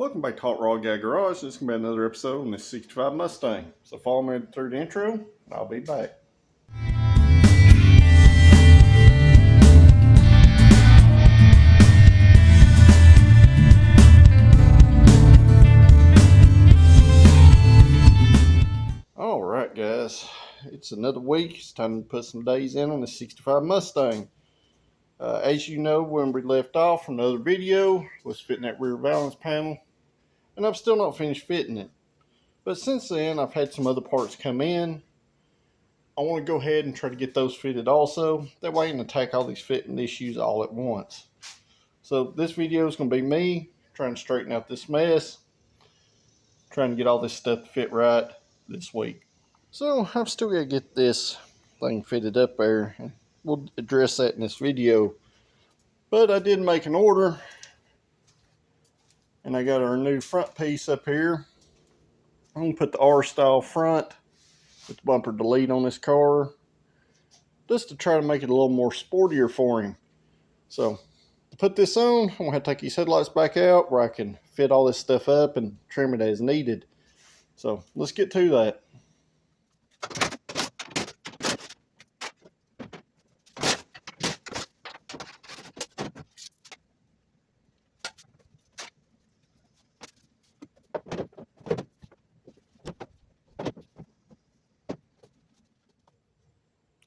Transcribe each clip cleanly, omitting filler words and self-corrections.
Welcome back to Hot Rod Guy Garage. This is going to be another episode on this 65 Mustang. So follow me through the intro, and I'll be back. Alright guys, it's another week. It's time to put some days in on the 65 Mustang. As you know, when we left off from another video, was fitting that rear valance panel. And I've still not finished fitting it. But since then, I've had some other parts come in. I want to go ahead and try to get those fitted also. That way I can attack all these fitting issues all at once. So this video is going to be me trying to straighten out this mess. Trying to get all this stuff to fit right this week. So I've still got to get this thing fitted up there. We'll address that in this video. But I did make an order. And I got our new front piece up here. I'm going to put the R-style front with the bumper delete on this car. Just to try to make it a little more sportier for him. So to put this on, I'm going to have to take these headlights back out where I can fit all this stuff up and trim it as needed. So let's get to that.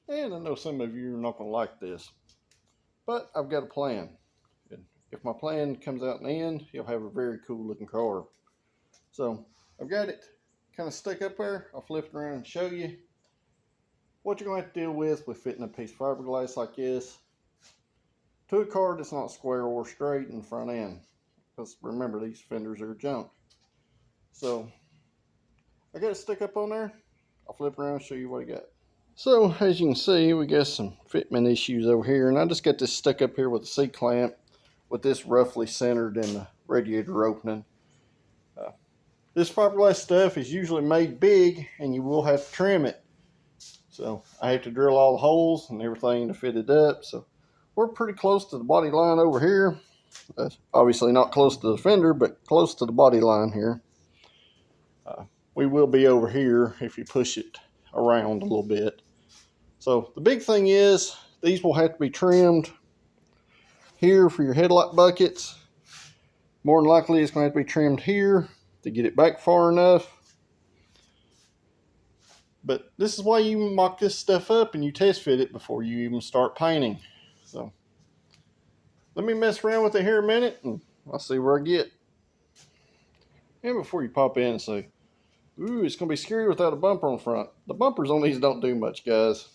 And I know some of you are not going to like this, but I've got a plan. And if my plan comes out in the end, you'll have a very cool looking car. So I've got it kind of stuck up there. I'll flip it around and show you what you're going to have to deal with fitting a piece of fiberglass like this to a car that's not square or straight in the front end. Because remember, these fenders are junk. So I got it stuck up on there. I'll flip around and show you what I got. So as you can see, we got some fitment issues over here, and I just got this stuck up here with a C-clamp with this roughly centered in the radiator opening. This fiberglass stuff is usually made big, and you will have to trim it. So I have to drill all the holes and everything to fit it up. So we're pretty close to the body line over here. Obviously not close to the fender, but close to the body line here. We will be over here if you push it around a little bit. So the big thing is these will have to be trimmed here for your headlight buckets. More than likely it's going to have to be trimmed here to get it back far enough. But this is why you mock this stuff up and you test fit it before you even start painting. So let me mess around with it here a minute and I'll see where I get. And before you pop in and say, ooh, it's going to be scary without a bumper on the front. The bumpers on these don't do much, guys.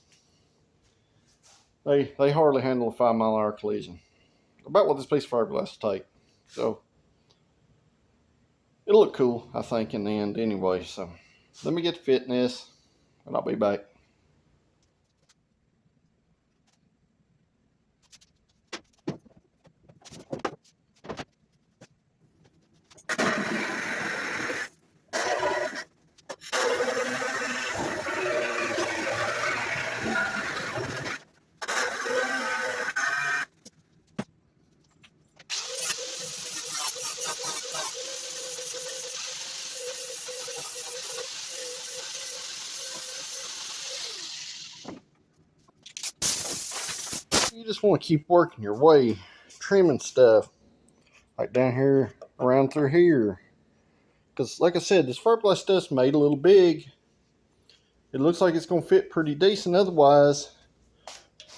They hardly handle a 5-mile-an-hour collision. About what this piece of fiberglass will take. So it'll look cool, I think, in the end anyway. So let me get to fitting this, and I'll be back. You just want to keep working your way, trimming stuff like down here, around through here. Because like I said, this fiberglass stuff's made a little big. It looks like it's going to fit pretty decent otherwise.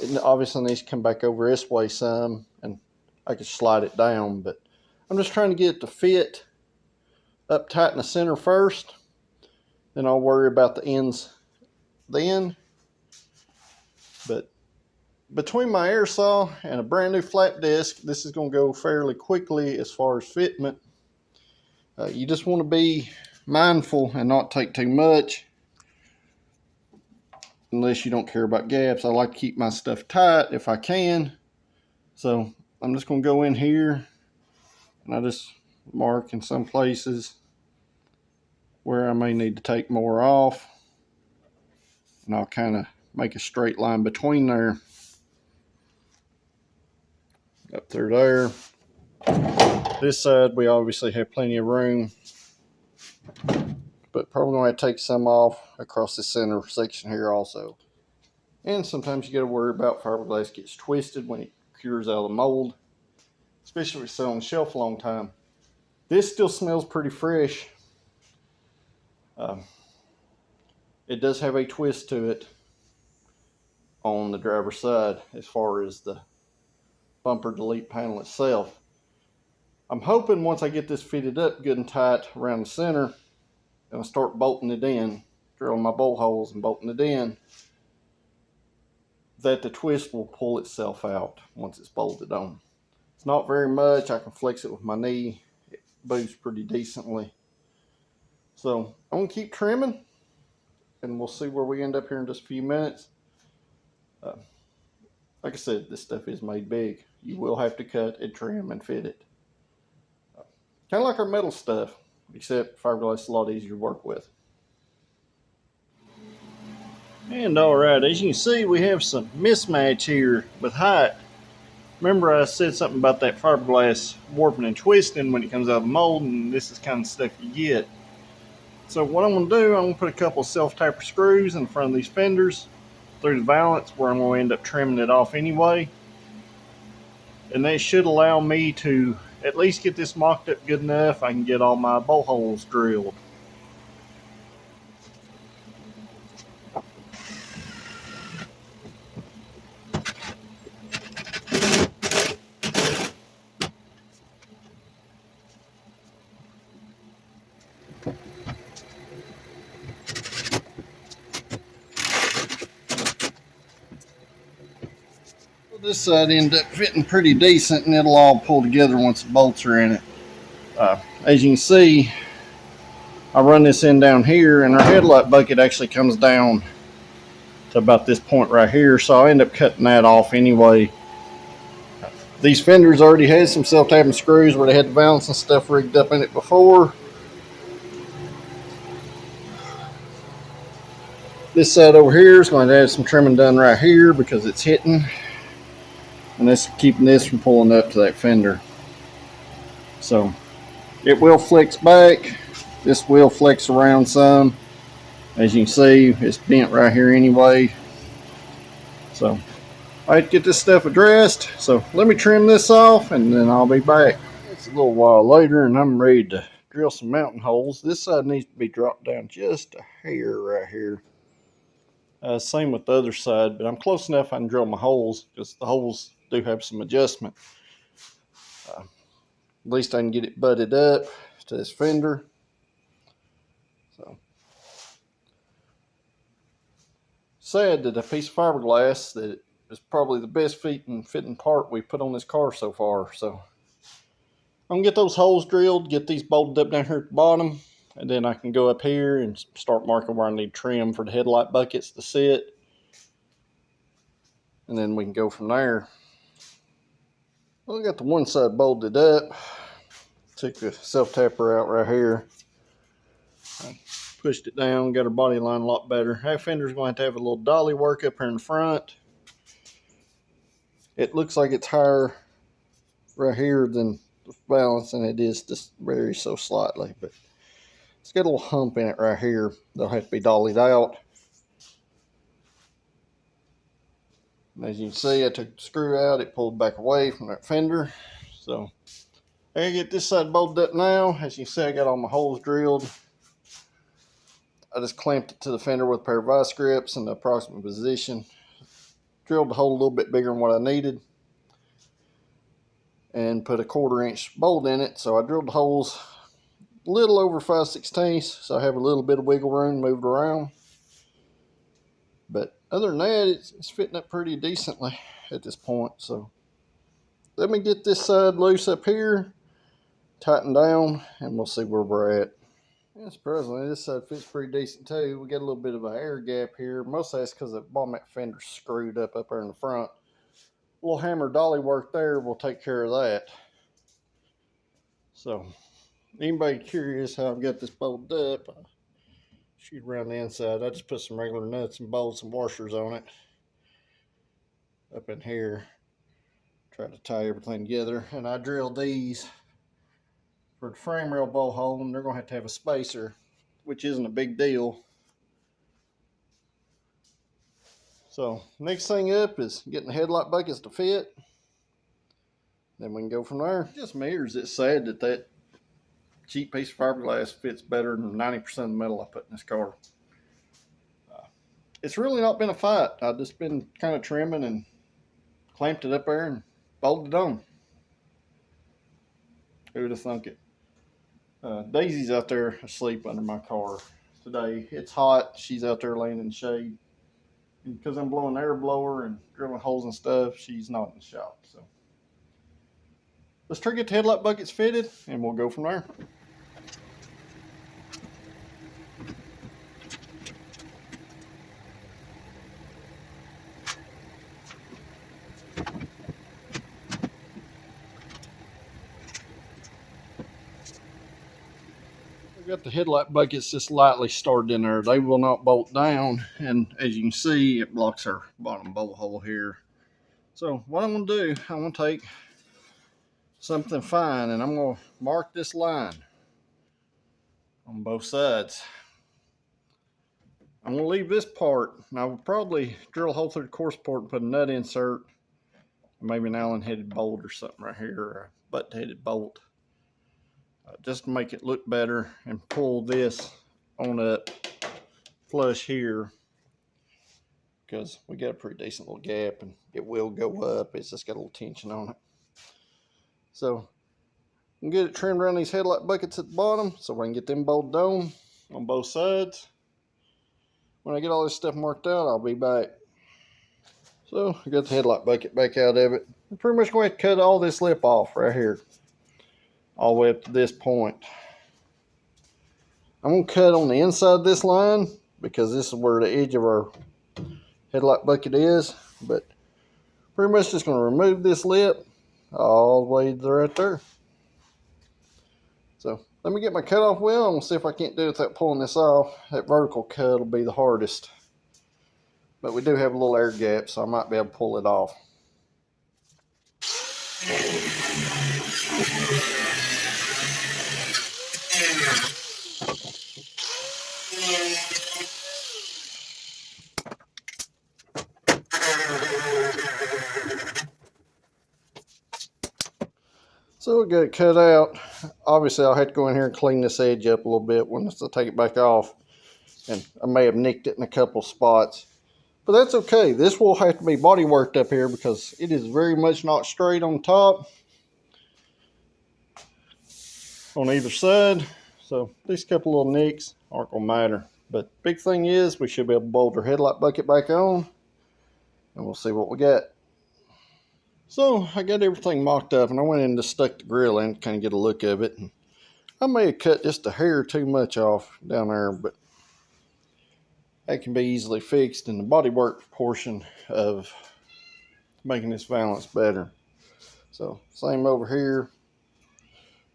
It obviously needs to come back over this way some, and I could slide it down. But I'm just trying to get it to fit up tight in the center first. Then I'll worry about the ends then. But between my air saw and a brand new flat disc, this is going to go fairly quickly as far as fitment. You just want to be mindful and not take too much unless you don't care about gaps. I like to keep my stuff tight if I can. So I'm just going to go in here and I just mark in some places where I may need to take more off. And I'll kind of make a straight line between there. Up through there. This side we obviously have plenty of room, but probably going to take some off across the center section here also. And sometimes you got to worry about fiberglass gets twisted when it cures out of the mold, especially if it's sitting on the shelf a long time. This still smells pretty fresh. It does have a twist to it on the driver's side as far as the bumper delete panel itself. I'm hoping once I get this fitted up good and tight around the center, and I start bolting it in, drilling my bolt holes and bolting it in, that the twist will pull itself out once it's bolted on. It's not very much. I can flex it with my knee. It boosts pretty decently. So I'm going to keep trimming, and we'll see where we end up here in just a few minutes. Like I said, this stuff is made big. You will have to cut and trim and fit it. Kind of like our metal stuff, except fiberglass is a lot easier to work with. And alright, as you can see, we have some mismatch here with height. Remember I said something about that fiberglass warping and twisting when it comes out of the mold, and this is kind of stuff you get. So what I'm going to do, I'm going to put a couple of self-taper screws in front of these fenders through the valance where I'm going to end up trimming it off anyway. And that should allow me to at least get this mocked up good enough I can get all my bolt holes drilled. This side ended up fitting pretty decent, and it'll all pull together once the bolts are in it. As you can see, I run this in down here, and our headlight bucket actually comes down to about this point right here, so I'll end up cutting that off anyway. These fenders already had some self-tapping screws where they had the valance and stuff rigged up in it before. This side over here is going to have some trimming done right here because it's hitting, and that's keeping this from pulling up to that fender. So it will flex back. This will flex around some. As you can see, it's bent right here anyway. So I have to get this stuff addressed. So let me trim this off and then I'll be back. It's a little while later and I'm ready to drill some mounting holes. This side needs to be dropped down just a hair right here. Same with the other side, but I'm close enough I can drill my holes because the holes do have some adjustment. At least I can get it butted up to this fender. So sad that a piece of fiberglass that is probably the best fitting part we put on this car so far. So I'm gonna get those holes drilled, get these bolted up down here at the bottom, and then I can go up here and start marking where I need trim for the headlight buckets to sit. And then we can go from there. Well, I got the one side bolted up. Took the self-tapper out right here. I pushed it down, got her body line a lot better. That fender's going to have a little dolly work up here in the front. It looks like it's higher right here than the valance, and it is just very so slightly, but it's got a little hump in it right here that'll have to be dollied out. And as you can see, I took the screw out, it pulled back away from that fender. So I gotta get this side bolted up now. As you can see, I got all my holes drilled. I just clamped it to the fender with a pair of vice grips in the approximate position. Drilled the hole a little bit bigger than what I needed and put a 1/4 inch bolt in it. So I drilled the holes a little over 5/16, so I have a little bit of wiggle room moved around. But other than that, it's fitting up pretty decently at this point. So let me get this side loose up here, tighten down, and we'll see where we're at. Yeah, surprisingly, this side fits pretty decent too. We got a little bit of an air gap here. Most of that's because the bottom fender's screwed up there in the front. A little hammer dolly work there will take care of that. So anybody curious how I've got this bolted up, shoot around the inside. I just put some regular nuts and bolts and washers on it up in here. Try to tie everything together, and I drilled these for the frame rail bowl hole, and they're going to have a spacer, which isn't a big deal. So next thing up is getting the headlight buckets to fit. Then we can go from there. Just mirrors. It's sad that that cheap piece of fiberglass fits better than 90% of the metal I put in this car. It's really not been a fight. I've just been kind of trimming and clamped it up there and bolted it on. Who would have thunk it? Daisy's out there asleep under my car today. It's hot. She's out there laying in the shade. And because I'm blowing air blower and drilling holes and stuff, she's not in the shop. So let's try to get the headlight buckets fitted and we'll go from there. I've got the headlight buckets just lightly started in there. They will not bolt down, and as you can see, it blocks our bottom bowl hole here. So what I'm going to do, I'm going to take something fine and I'm going to mark this line on both sides. I'm going to leave this part, and I will probably drill a hole through the coarse part and put a nut insert, maybe an Allen headed bolt or something right here, or a butt headed bolt. Just to make it look better, and pull this on up flush here, because we got a pretty decent little gap and it will go up. It's just got a little tension on it. So I'm get it trimmed around these headlight buckets at the bottom so we can get them bolted on both sides. When I get all this stuff marked out, I'll be back. So I got the headlight bucket back out of it. I'm pretty much going to cut all this lip off right here, all the way up to this point. I'm going to cut on the inside of this line because this is where the edge of our headlight bucket is, but pretty much just going to remove this lip all the way right there. So let me get my cutoff wheel and we'll see if I can't do it without pulling this off. That vertical cut will be the hardest, but we do have a little air gap, so I might be able to pull it off. So we got it cut out. Obviously I'll have to go in here and clean this edge up a little bit once I take it back off, and I may have nicked it in a couple spots, but that's okay. This will have to be body worked up here because it is very much not straight on top on either side. So these couple little nicks aren't gonna matter, but big thing is we should be able to bolt our headlight bucket back on, and we'll see what we got. So I got everything mocked up, and I went in and just stuck the grill in to kind of get a look of it. I may have cut just a hair too much off down there, but that can be easily fixed in the bodywork portion of making this valance better. So same over here,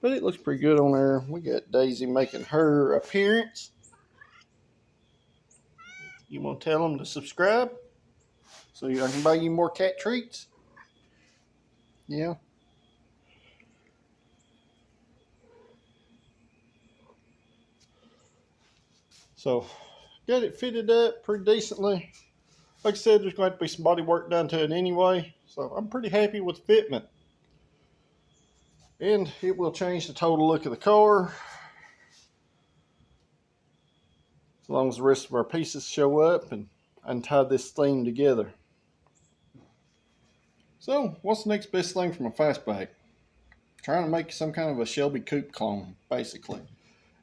but it looks pretty good on there. We got Daisy making her appearance. You want to tell them to subscribe so I can buy you more cat treats? Yeah. So got it fitted up pretty decently. Like I said, there's going to be some body work done to it anyway, so I'm pretty happy with the fitment. And it will change the total look of the car, as long as the rest of our pieces show up and untie this thing together. So what's the next best thing for my fastback? Trying to make some kind of a Shelby coupe clone, basically.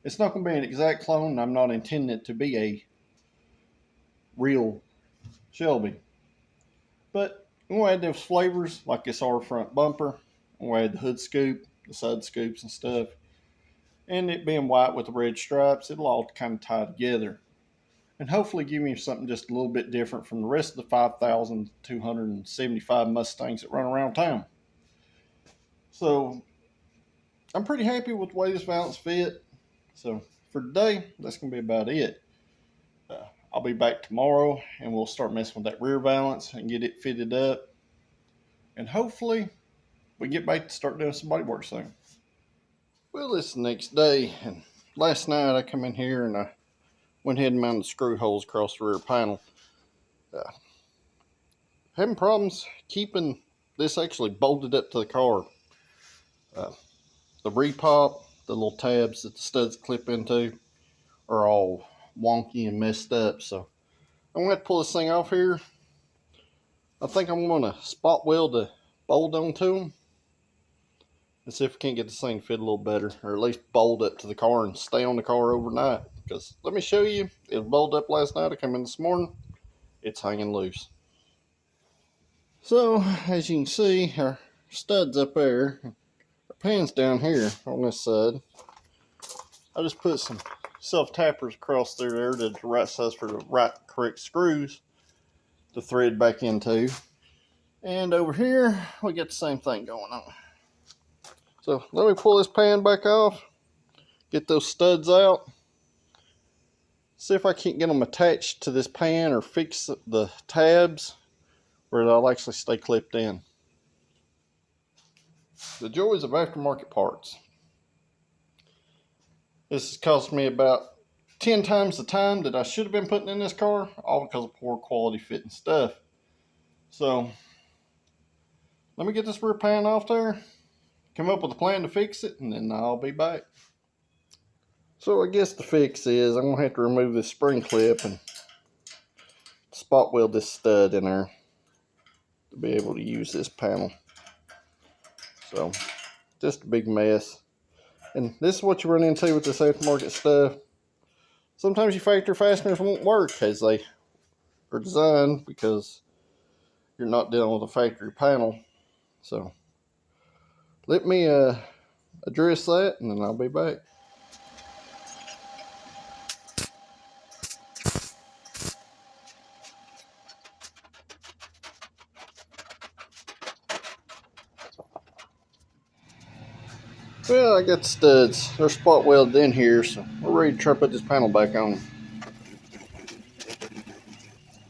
It's not going to be an exact clone, and I'm not intending it to be a real Shelby. But I'm going to add those flavors like this R front bumper. I'm going to add the hood scoop, the side scoops and stuff. And it being white with the red stripes, it'll all kind of tie together. And hopefully give me something just a little bit different from the rest of the 5,275 Mustangs that run around town. So I'm pretty happy with the way this valance fit. So for today, that's going to be about it. I'll be back tomorrow and we'll start messing with that rear valance and get it fitted up. And hopefully we get back to start doing some body work soon. Well, it's the next day, and last night I come in here and I went ahead and mounted screw holes across the rear panel. Having problems keeping this actually bolted up to the car. The repop, the little tabs that the studs clip into, are all wonky and messed up. So I'm going to have to pull this thing off here. I think I'm going to spot weld the bolt onto them and see if we can't get this thing to fit a little better, or at least bolt up to the car and stay on the car overnight. Because let me show you, it was bolted up last night. I come in this morning, it's hanging loose. So as you can see, our studs up there, our pan's down here on this side. I just put some self tappers across there to the right size for the right correct screws to thread back into. And over here we got the same thing going on. So let me pull this pan back off, get those studs out, see if I can't get them attached to this pan or fix the tabs where they'll actually stay clipped in. The joys of aftermarket parts. This has cost me about 10 times the time that I should have been putting in this car, all because of poor quality fitting stuff. So let me get this rear pan off there, come up with a plan to fix it, and then I'll be back. So I guess the fix is I'm going to have to remove this spring clip and spot weld this stud in there to be able to use this panel. So just a big mess. And this is what you run into with this aftermarket stuff. Sometimes your factory fasteners won't work as they are designed because you're not dealing with a factory panel. So let me address that, and then I'll be back. Well, I got the studs. They're spot welded in here, so we're ready to try to put this panel back on.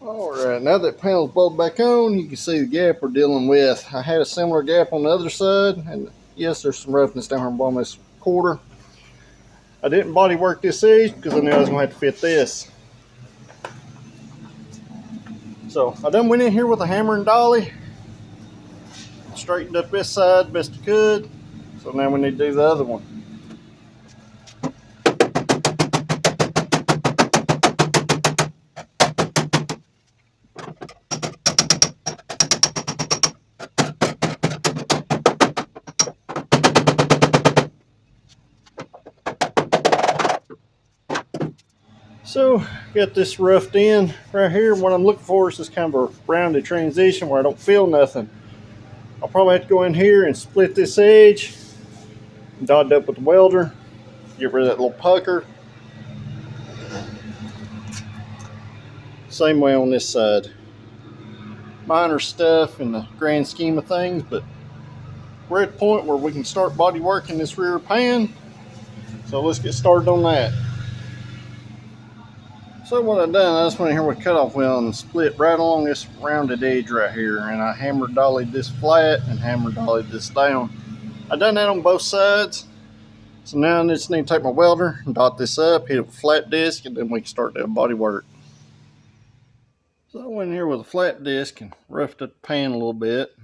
Alright, now that panel's bolted back on, you can see the gap we're dealing with. I had a similar gap on the other side, and yes, there's some roughness down here on the bottom of this quarter. I didn't body work this edge because I knew I was going to have to fit this. So I done went in here with a hammer and dolly, straightened up this side best I could. So now we need to do the other one. So got this roughed in right here. What I'm looking for is this kind of a rounded transition where I don't feel nothing. I'll probably have to go in here and split this edge, dot it up with the welder, get rid of that little pucker. Same way on this side. Minor stuff in the grand scheme of things, but we're at the point where we can start body working this rear pan. So let's get started on that. So what I've done, I just went in here with a cutoff wheel and split right along this rounded edge right here, and I hammer dollied this flat and hammer dollied this down. I've done that on both sides. So now I just need to take my welder and dot this up, hit it with a flat disc, and then we can start doing body work. So I went in here with a flat disc and roughed up the pan a little bit.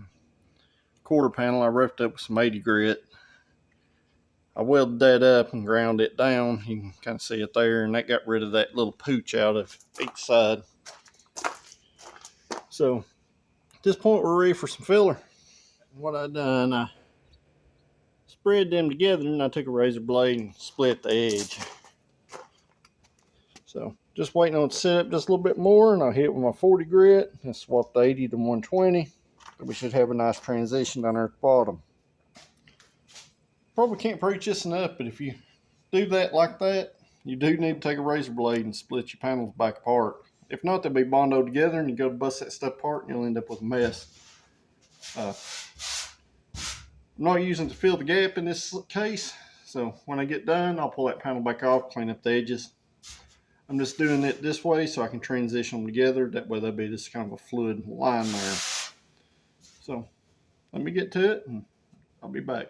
Quarter panel I roughed up with some 80 grit. I welded that up and ground it down. You can kind of see it there, and that got rid of that little pooch out of each side. So at this point we're ready for some filler. What I done, I spread them together and I took a razor blade and split the edge. So just waiting on it to set up just a little bit more, and I'll hit it with my 40 grit and swap the 80 to 120. We should have a nice transition down there at the bottom. Probably can't preach this enough, but if you do that like that, you do need to take a razor blade and split your panels back apart. If not, they'll be bondoed together and you go to bust that stuff apart and you'll end up with a mess. I'm not using it to fill the gap in this case, so when I get done, I'll pull that panel back off, clean up the edges. I'm just doing it this way so I can transition them together. That way there'll be just kind of a fluid line there. So let me get to it and I'll be back.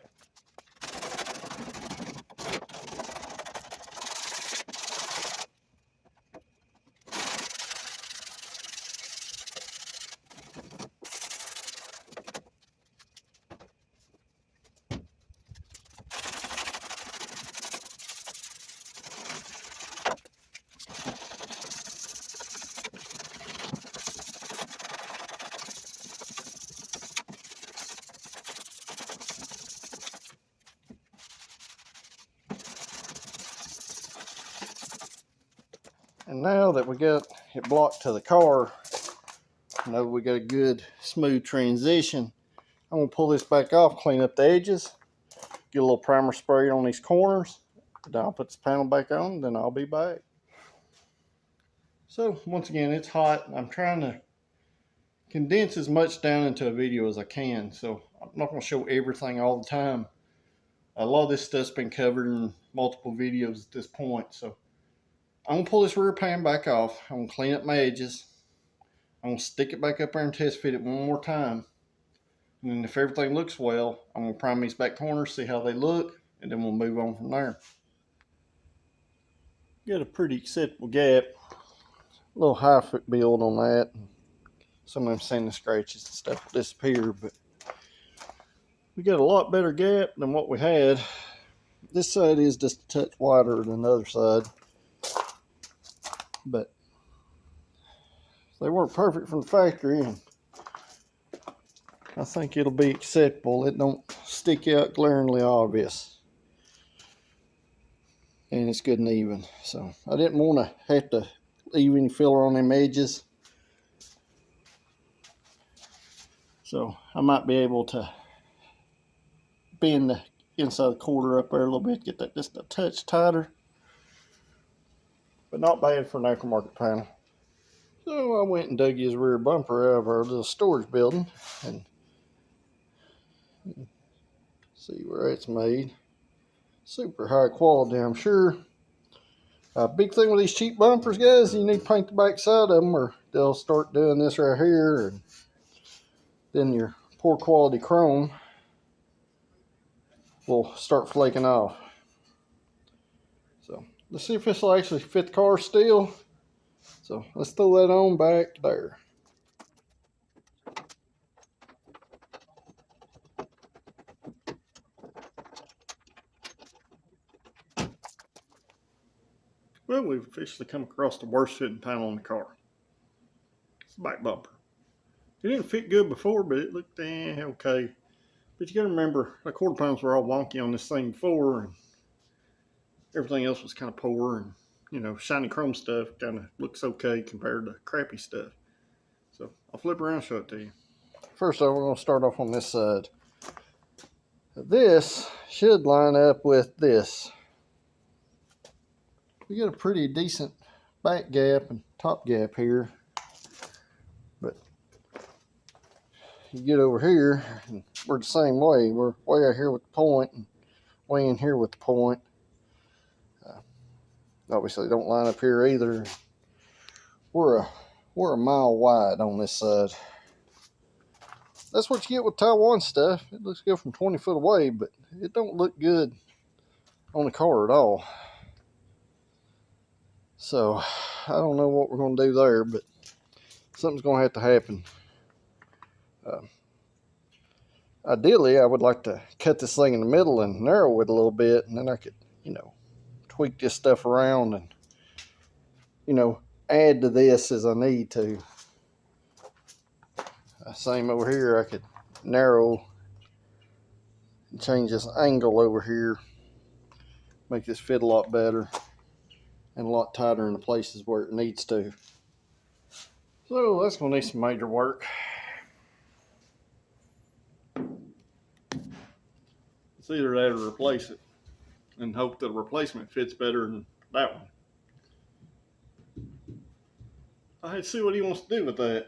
And now that we got it blocked to the car, you know we got a good smooth transition. I'm gonna pull this back off, clean up the edges, get a little primer spray on these corners. Then I'll put this panel back on, then I'll be back. So once again, it's hot. I'm trying to condense as much down into a video as I can. So I'm not gonna show everything all the time. A lot of this stuff's been covered in multiple videos at this point. So I'm gonna pull this rear pan back off. I'm gonna clean up my edges. I'm gonna stick it back up there and test fit it one more time. And then if everything looks well, I'm gonna prime these back corners, see how they look, and then we'll move on from there. Got a pretty acceptable gap. A little high foot build on that. Some of them sanding scratches and stuff will disappear, but we got a lot better gap than what we had. This side is just a touch wider than the other side, but they weren't perfect from the factory, and I think it'll be acceptable. It don't stick out glaringly obvious, and it's good and even. So I didn't want to have to leave any filler on them edges, so I might be able to bend the inside the quarter up there a little bit, get that just a touch tighter, but not bad for an aftermarket panel. So I went and dug his rear bumper out of our little storage building and see where it's made. Super high quality, I'm sure. Big thing with these cheap bumpers, guys, you need to paint the back side of them or they'll start doing this right here, and then your poor quality chrome will start flaking off. So let's see if this will actually fit the car still. So let's throw that on back there. Well, we've officially come across the worst fitting panel on the car. It's the back bumper. It didn't fit good before, but it looked okay. But you gotta remember, the quarter panels were all wonky on this thing before, and everything else was kind of poor, and you know, shiny chrome stuff kind of looks okay compared to crappy stuff. So I'll flip around and show it to you. First off, we're gonna start off on this side. This should line up with this. We got a pretty decent back gap and top gap here, but you get over here and we're the same way. We're way out here with the point and way in here with the point. Obviously don't line up here either. We're a mile wide on this side. That's what you get with Taiwan stuff. It looks good from 20 foot away, but it don't look good on the car at all. So I don't know what we're going to do there, but something's going to have to happen. Ideally, I would like to cut this thing in the middle and narrow it a little bit, and then I could, you know, tweak this stuff around and, you know, add to this as I need to. Same over here, I could narrow and change this angle over here, make this fit a lot better and a lot tighter in the places where it needs to. So that's going to need some major work. It's either that or replace it and hope the replacement fits better than that one. I had to see what he wants to do with that.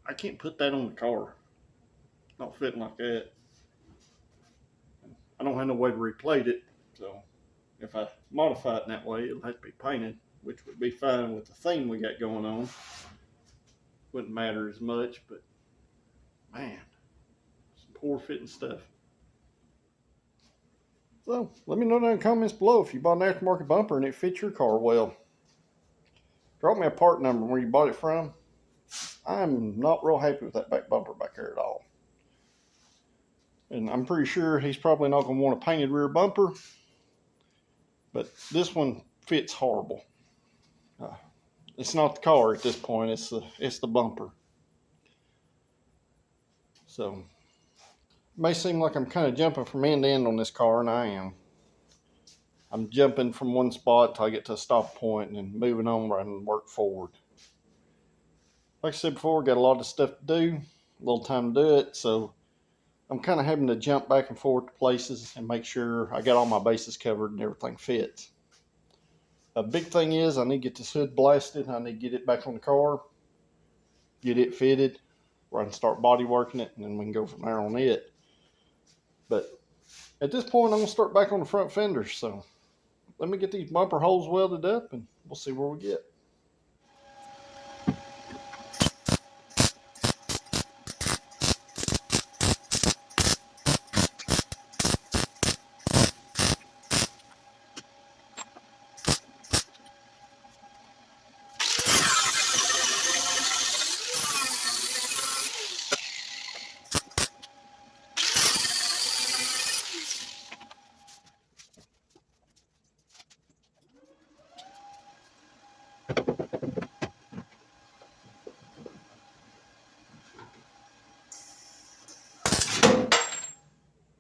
I can't put that on the car. Not fitting like that. I don't have no way to replate it, so if I modify it in that way, it'll have to be painted, which would be fine with the theme we got going on. Wouldn't matter as much, but man, some poor fitting stuff. So let me know down in the comments below if you bought an aftermarket bumper and it fits your car well. Drop me a part number where you bought it from. I'm not real happy with that back bumper back there at all. And I'm pretty sure he's probably not going to want a painted rear bumper, but this one fits horrible. It's not the car at this point, it's the bumper. So it may seem like I'm kind of jumping from end to end on this car, and I am. I'm jumping from one spot till I get to a stop point and then moving on and work forward. Like I said before, got a lot of stuff to do, a little time to do it, so I'm kind of having to jump back and forth to places and make sure I got all my bases covered and everything fits. A big thing is I need to get this hood blasted. I need to get it back on the car, get it fitted, where I can start body working it, and then we can go from there on it. But at this point, I'm going to start back on the front fenders, so let me get these bumper holes welded up and we'll see where we get.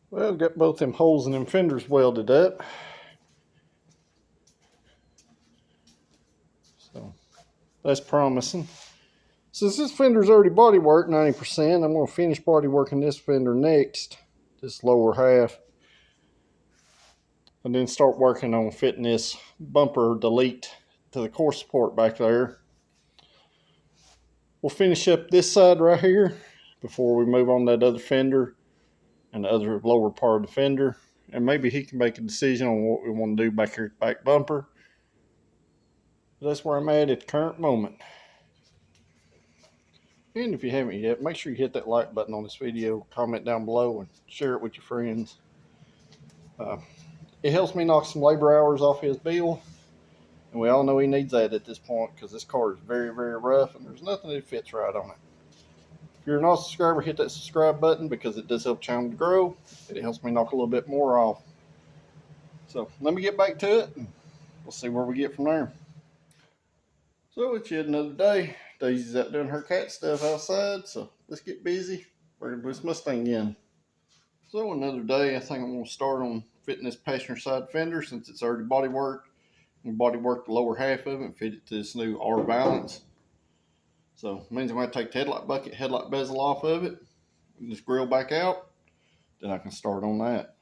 Well, got both them holes in them fenders welded up. So that's promising. Since this fender's already body worked 90%, I'm going to finish body working this fender next, this lower half, and then start working on fitting this bumper delete to the core support back there. We'll finish up this side right here before we move on that other fender and the other lower part of the fender, and maybe he can make a decision on what we want to do back here at the back bumper. That's where I'm at the current moment. And if you haven't yet, make sure you hit that like button on this video, comment down below, and share it with your friends. It helps me knock some labor hours off his bill, and we all know he needs that at this point because this car is very, very rough and there's nothing that fits right on it. If you're not a subscriber, hit that subscribe button because it does help the channel to grow. It helps me knock a little bit more off. So let me get back to it and we'll see where we get from there. So it's yet another day. Daisy's out doing her cat stuff outside, so let's get busy. We're gonna put this Mustang in. So another day, I think I'm gonna start on fitting this passenger side fender since it's already body worked. I'm gonna body work the lower half of it and fit it to this new R valance. So it means I'm gonna take the headlight bucket, headlight bezel off of it, and this grill back out. Then I can start on that.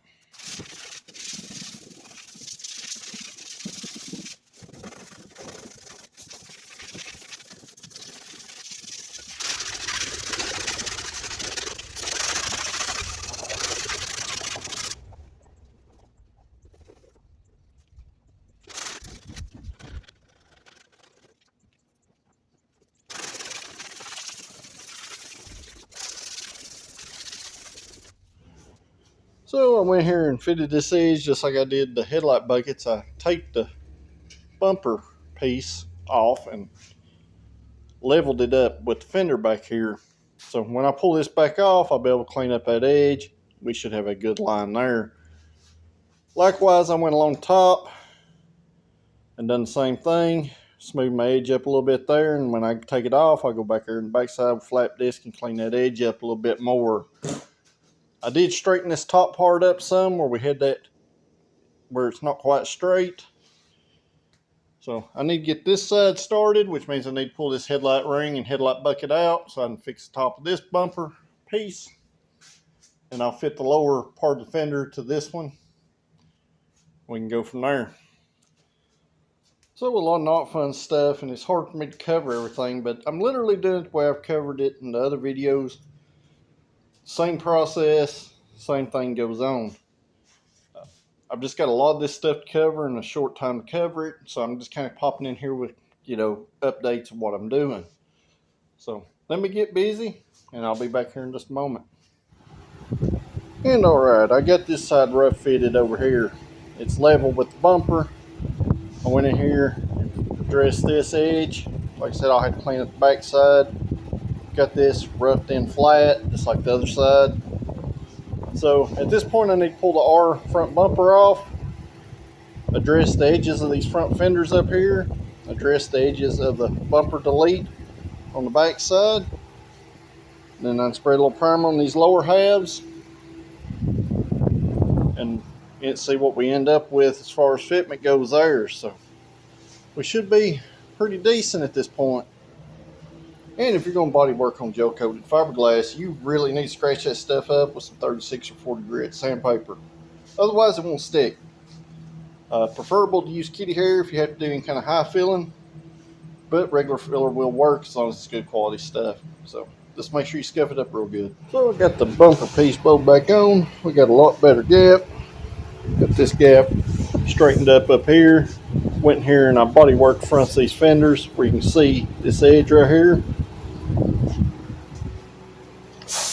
So I went here and fitted this edge just like I did the headlight buckets. I taped the bumper piece off and leveled it up with the fender back here. So when I pull this back off, I'll be able to clean up that edge. We should have a good line there. Likewise, I went along the top and done the same thing. Smooth my edge up a little bit there, and when I take it off, I'll go back there in the backside with flap disc and clean that edge up a little bit more. I did straighten this top part up some where we had that, where it's not quite straight. So I need to get this side started, which means I need to pull this headlight ring and headlight bucket out so I can fix the top of this bumper piece. And I'll fit the lower part of the fender to this one. We can go from there. So a lot of not fun stuff, and it's hard for me to cover everything, but I'm literally doing it the way I've covered it in the other videos. Same process, same thing goes on. I've just got a lot of this stuff to cover in a short time to cover it, so I'm just kind of popping in here with, updates of what I'm doing. So let me get busy, and I'll be back here in just a moment. And alright, I got this side rough fitted over here. It's level with the bumper. I went in here and addressed this edge. Like I said, I'll have to clean up the back side. Got this roughed in flat, just like the other side. So at this point, I need to pull the R front bumper off, address the edges of these front fenders up here, address the edges of the bumper delete on the back side. Then I spread a little primer on these lower halves. And and see what we end up with as far as fitment goes there. So we should be pretty decent at this point. And if you're going to body work on gel coated fiberglass, you really need to scratch that stuff up with some 36 or 40 grit sandpaper. Otherwise, it won't stick. Preferable to use kitty hair if you have to do any kind of high filling, but regular filler will work as long as it's good quality stuff. So just make sure you scuff it up real good. So I got the bumper piece bowed back on. We got a lot better gap. Got this gap straightened up here. Went in here and I body worked front of these fenders where you can see this edge right here.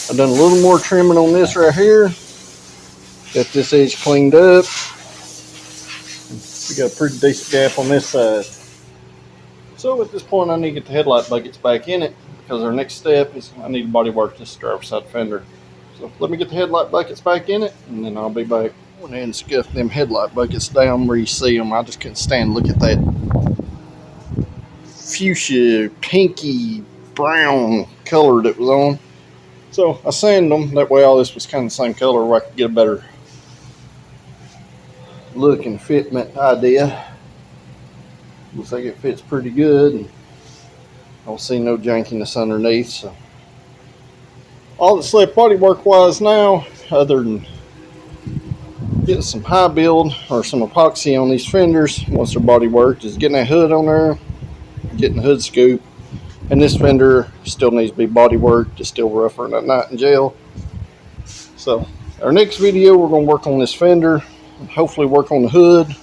I've done a little more trimming on this right here. Got this edge cleaned up. We got a pretty decent gap on this side. So at this point I need to get the headlight buckets back in it because our next step is I need to body work this driver's side fender. So let me get the headlight buckets back in it and then I'll be back. I went ahead and scuffed them headlight buckets down where you see them. I just couldn't stand to look at that fuchsia, pinky, brown color that was on. So I sanded them. That way all this was kind of the same color where I could get a better look and fitment idea. Looks like it fits pretty good. And I don't see no jankiness underneath. So all that's left body work wise now, other than getting some high build or some epoxy on these fenders once they're body worked, is getting that hood on there, getting the hood scoop. And this fender still needs to be body worked. It's still rougher than that night in jail. So our next video, we're going to work on this fender and hopefully work on the hood,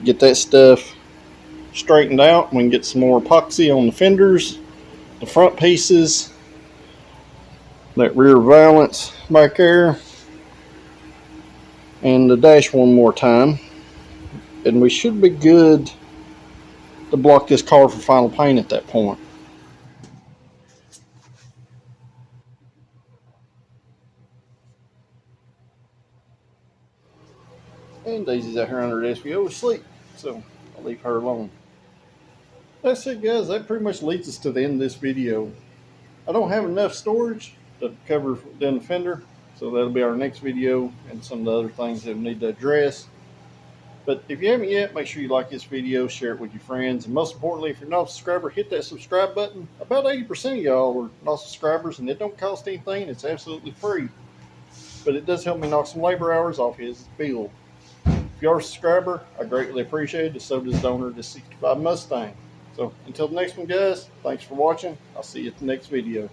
get that stuff straightened out. We can get some more epoxy on the fenders, the front pieces, that rear valance back there, and the dash one more time. And we should be good to block this car for final paint at that point. And Daisy's out here under the SVO asleep, so I'll leave her alone. That's it, guys. That pretty much leads us to the end of this video. I don't have enough storage to cover the fender, so that'll be our next video and some of the other things that we need to address. But if you haven't yet, make sure you like this video, share it with your friends, and most importantly, if you're not a subscriber, hit that subscribe button. About 80% of y'all are not subscribers, and it don't cost anything. It's absolutely free. But it does help me knock some labor hours off his bill. If you are a subscriber, I greatly appreciate it. So does the owner of this 65 Mustang. So until the next one, guys, thanks for watching. I'll see you at the next video.